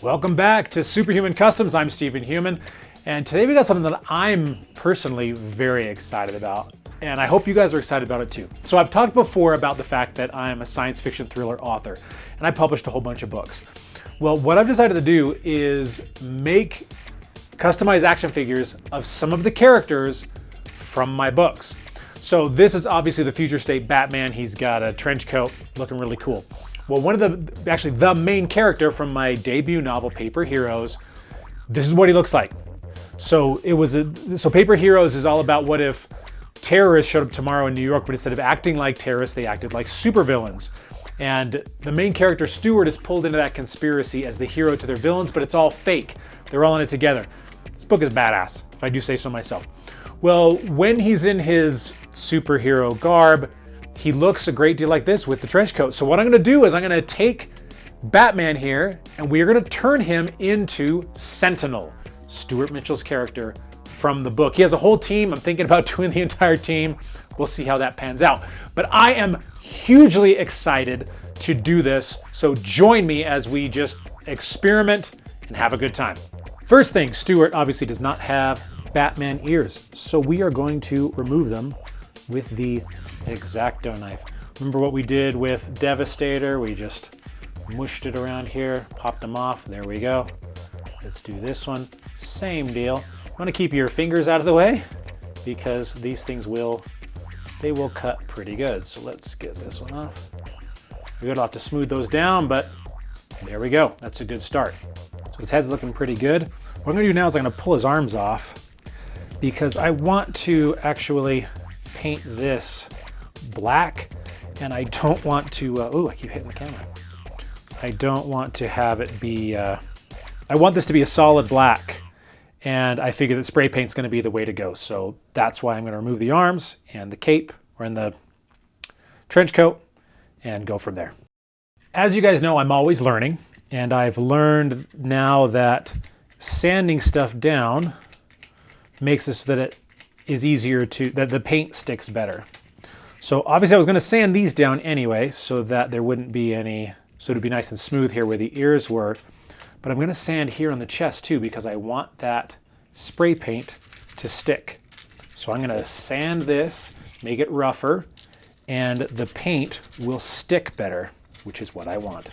Welcome back to Superhuman Customs. I'm Stephen Human, and today we got something that I'm personally very excited about, and I hope you guys are excited about it too. So I've talked before about the fact that I'm a science fiction thriller author, and I published a whole bunch of books. Well, what I've decided to do is make customized action figures of some of the characters from my books. So this is obviously the future state Batman. He's got a trench coat, looking really cool. Well, actually the main character from my debut novel, Paper Heroes, this is what he looks like. So Paper Heroes is all about what if terrorists showed up tomorrow in New York, but instead of acting like terrorists, they acted like supervillains. And the main character, Stuart, is pulled into that conspiracy as the hero to their villains, but it's all fake. They're all in it together. This book is badass, if I do say so myself. Well, when he's in his superhero garb, he looks a great deal like this with the trench coat. So what I'm gonna do is I'm gonna take Batman here and we are gonna turn him into Sentinel, Stuart Mitchell's character from the book. He has a whole team. I'm thinking about doing the entire team. We'll see how that pans out. But I am hugely excited to do this. So join me as we just experiment and have a good time. First thing, Stuart obviously does not have Batman ears. So we are going to remove them with the X-Acto knife. Remember what we did with Devastator? We just mushed it around here, popped them off. There we go. Let's do this one. Same deal. You want to keep your fingers out of the way because these things will cut pretty good. So let's get this one off. We're gonna have to smooth those down, but there we go. That's a good start. So his head's looking pretty good. What I'm gonna do now is I'm gonna pull his arms off because I want to actually paint this black, and I don't want to, I keep hitting the camera. I don't want to have it be, I want this to be a solid black, and I figure that spray paint's gonna be the way to go. So that's why I'm gonna remove the arms and the cape, or in the trench coat, and go from there. As you guys know, I'm always learning, and I've learned now that sanding stuff down makes it so that it is easier that the paint sticks better. So obviously I was gonna sand these down anyway so that there wouldn't be any, so it'd be nice and smooth here where the ears were. But I'm gonna sand here on the chest too because I want that spray paint to stick. So I'm gonna sand this, make it rougher, and the paint will stick better, which is what I want.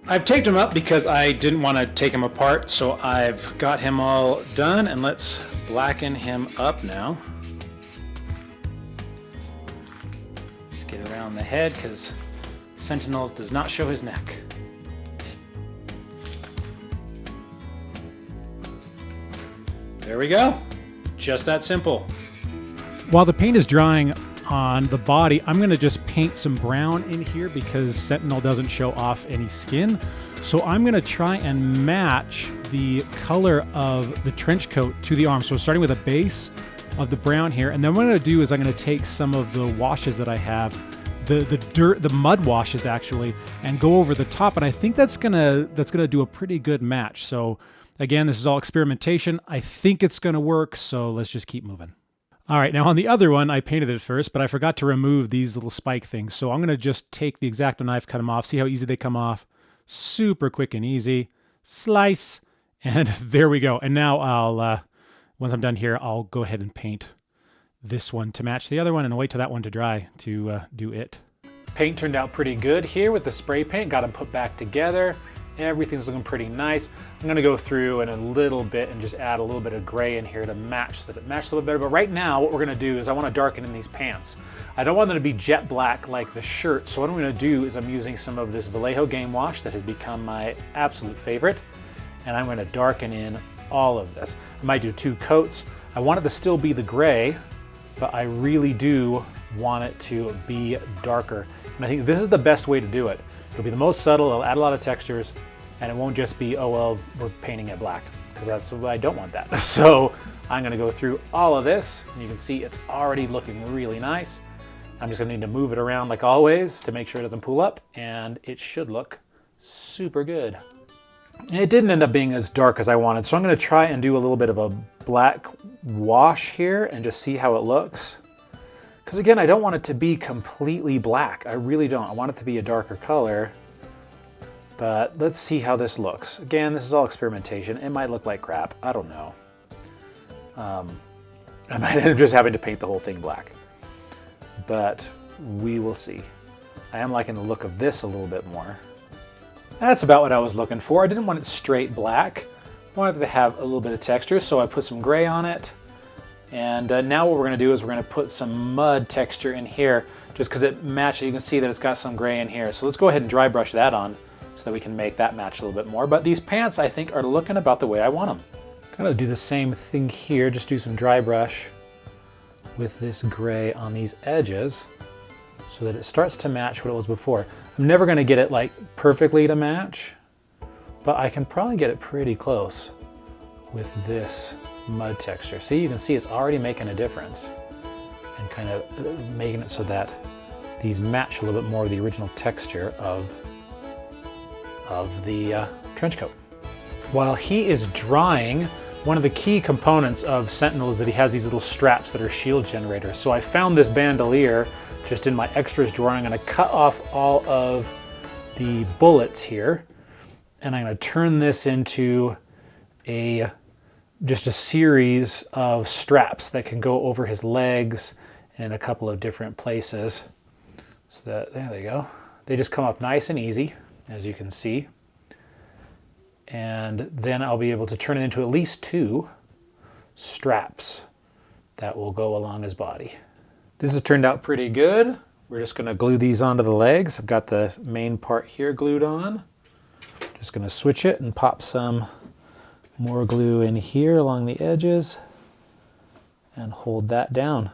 I've taped him up because I didn't want to take him apart, so I've got him all done, and let's blacken him up now. Let's get around the head because Sentinel does not show his neck. There we go. Just that simple. While the paint is drying on the body, I'm going to just paint some brown in here because Sentinel doesn't show off any skin. So I'm going to try and match the color of the trench coat to the arm. So starting with a base of the brown here, and then what I'm going to do is I'm going to take some of the washes that I have, the mud washes actually, and go over the top, and I think that's going to do a pretty good match. So again, this is all experimentation. I think it's going to work, so let's just keep moving. All right, now on the other one, I painted it first, but I forgot to remove these little spike things. So I'm gonna just take the X-Acto knife, cut them off, see how easy they come off. Super quick and easy. Slice, and there we go. And now once I'm done here, I'll go ahead and paint this one to match the other one and wait till that one to dry to do it. Paint turned out pretty good here with the spray paint. Got them put back together. Everything's looking pretty nice. I'm gonna go through in a little bit and just add a little bit of gray in here to match so that it matches a little better. But right now, what we're gonna do is I wanna darken in these pants. I don't want them to be jet black like the shirt. So what I'm gonna do is I'm using some of this Vallejo Game Wash that has become my absolute favorite. And I'm gonna darken in all of this. I might do 2 coats. I want it to still be the gray, but I really do want it to be darker. And I think this is the best way to do it. It'll be the most subtle, it'll add a lot of textures, and it won't just be, oh well, we're painting it black, because I don't want that. So I'm gonna go through all of this, and you can see it's already looking really nice. I'm just gonna need to move it around like always to make sure it doesn't pull up, and it should look super good. And it didn't end up being as dark as I wanted, so I'm gonna try and do a little bit of a black wash here and just see how it looks. Because again, I don't want it to be completely black. I really don't. I want it to be a darker color. But let's see how this looks. Again, this is all experimentation. It might look like crap. I don't know. I might end up just having to paint the whole thing black. But we will see. I am liking the look of this a little bit more. That's about what I was looking for. I didn't want it straight black. I wanted it to have a little bit of texture, so I put some gray on it. And now what we're going to do is we're going to put some mud texture in here, just because it matches. You can see that it's got some gray in here. So let's go ahead and dry brush that on so that we can make that match a little bit more. But these pants, I think, are looking about the way I want them. Kind of do the same thing here, just do some dry brush with this gray on these edges so that it starts to match what it was before. I'm never going to get it like perfectly to match, but I can probably get it pretty close with this mud texture. See, you can see it's already making a difference and kind of making it so that these match a little bit more with the original texture of the trench coat. While he is drying, one of the key components of Sentinel is that he has these little straps that are shield generators. So I found this bandolier just in my extras drawer. I'm going to cut off all of the bullets here, and I'm going to turn this into just a series of straps that can go over his legs and in a couple of different places. So that, there they go. They just come up nice and easy, as you can see. And then I'll be able to turn it into at least 2 straps that will go along his body. This has turned out pretty good. We're just going to glue these onto the legs. I've got the main part here glued on. Just going to switch it and pop some more glue in here along the edges and hold that down.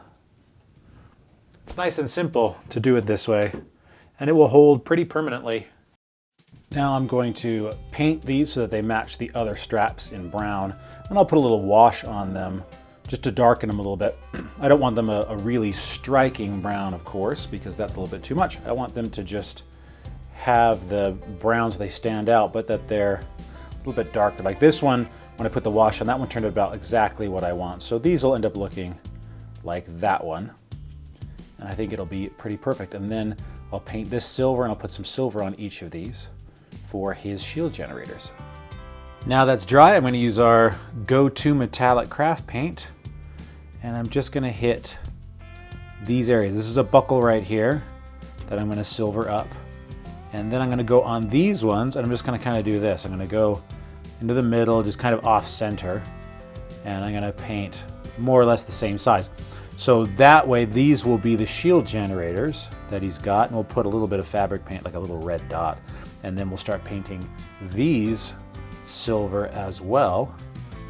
It's nice and simple to do it this way, and it will hold pretty permanently. Now I'm going to paint these so that they match the other straps in brown, and I'll put a little wash on them just to darken them a little bit. I don't want them a really striking brown, of course, because that's a little bit too much. I want them to just have the browns so they stand out, but that they're a little bit darker. Like this one, when I put the wash on, that one turned out about exactly what I want. So these will end up looking like that one, and I think it'll be pretty perfect. And then I'll paint this silver, and I'll put some silver on each of these for his shield generators. Now that's dry, I'm going to use our go-to metallic craft paint, and I'm just going to hit these areas. This is a buckle right here that I'm going to silver up, and then I'm going to go on these ones, and I'm just going to kind of do this. I'm going to go into the middle, just kind of off center, and I'm going to paint more or less the same size. So that way these will be the shield generators that he's got, and we'll put a little bit of fabric paint, like a little red dot. And then we'll start painting these silver as well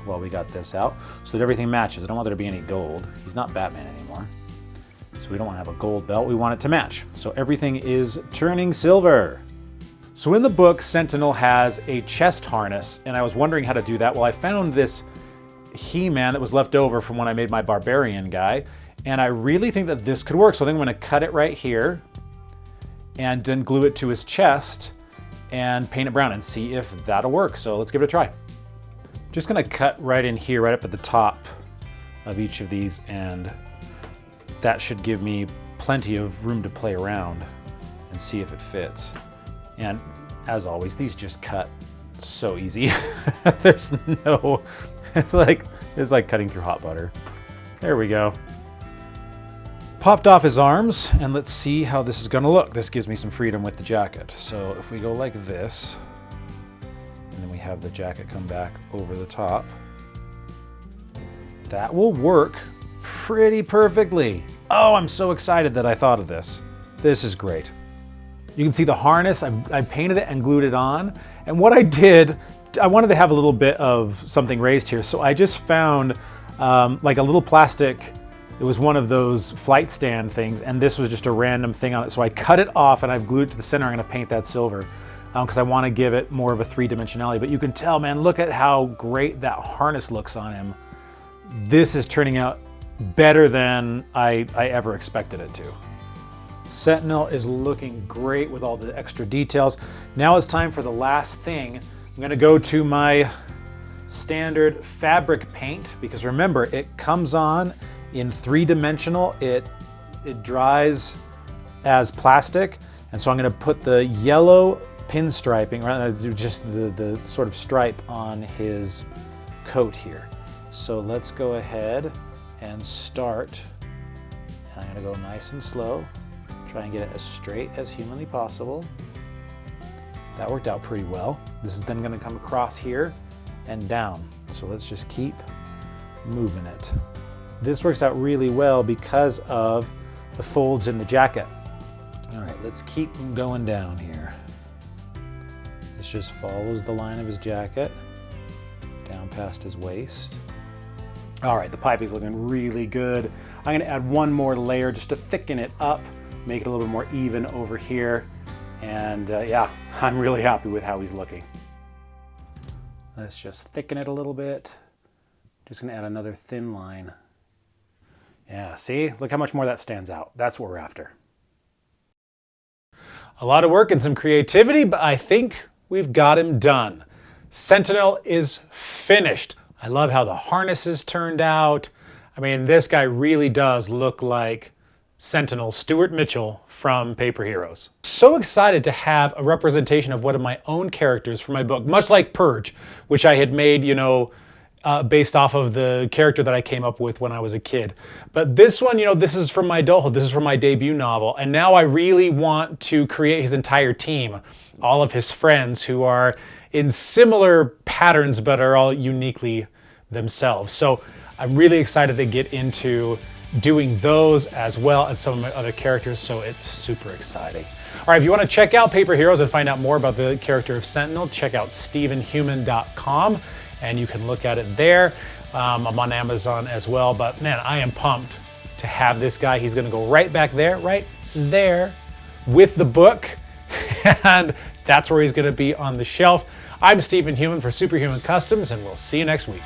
while we got this out, so that everything matches. I don't want there to be any gold. He's not Batman anymore, so we don't want to have a gold belt. We want it to match. So everything is turning silver. So in the book, Sentinel has a chest harness, and I was wondering how to do that. Well, I found this He-Man that was left over from when I made my Barbarian guy, and I really think that this could work. So I think I'm going to cut it right here and then glue it to his chest and paint it brown and see if that'll work. So let's give it a try. Just gonna cut right in here, right up at the top of each of these, and that should give me plenty of room to play around and see if it fits. And as always, these just cut so easy. There's no, it's like cutting through hot butter. There we go. Popped off his arms, and let's see how this is gonna look. This gives me some freedom with the jacket. So if we go like this, and then we have the jacket come back over the top, that will work pretty perfectly. Oh, I'm so excited that I thought of this. This is great. You can see the harness, I painted it and glued it on. And what I did, I wanted to have a little bit of something raised here. So I just found like a little plastic. It was one of those flight stand things, and this was just a random thing on it. So I cut it off and I've glued it to the center. I'm gonna paint that silver because I wanna give it more of a 3-dimensionality. But you can tell, man, look at how great that harness looks on him. This is turning out better than I ever expected it to. Sentinel is looking great with all the extra details. Now it's time for the last thing. I'm gonna go to my standard fabric paint, because remember, it comes on in 3-dimensional, it dries as plastic, and so I'm going to put the yellow pinstriping, or just the sort of stripe on his coat here. So let's go ahead and start. I'm gonna go nice and slow, try and get it as straight as humanly possible. That worked out pretty well. This is then gonna come across here and down. So let's just keep moving it. This works out really well because of the folds in the jacket. All right, let's keep going down here. This just follows the line of his jacket down past his waist. All right, the piping's looking really good. I'm gonna add one more layer just to thicken it up, make it a little bit more even over here. And yeah, I'm really happy with how he's looking. Let's just thicken it a little bit. Just gonna add another thin line. Yeah, see? Look how much more that stands out. That's what we're after. A lot of work and some creativity, but I think we've got him done. Sentinel is finished. I love how the harnesses turned out. I mean, this guy really does look like Sentinel Stuart Mitchell from Paper Heroes. So excited to have a representation of one of my own characters for my book, much like Purge, which I had made, you know, based off of the character that I came up with when I was a kid. But this one, you know, this is from my adulthood. This is from my debut novel. And now I really want to create his entire team, all of his friends who are in similar patterns but are all uniquely themselves. So I'm really excited to get into doing those as well as some of my other characters, so it's super exciting. All right, if you want to check out Paper Heroes and find out more about the character of Sentinel, check out stephenhuman.com and you can look at it there. I'm on Amazon as well, but man, I am pumped to have this guy. He's gonna go right back there, right there with the book, and that's where he's gonna be on the shelf. I'm Stephen Human for Superhuman Customs, and we'll see you next week.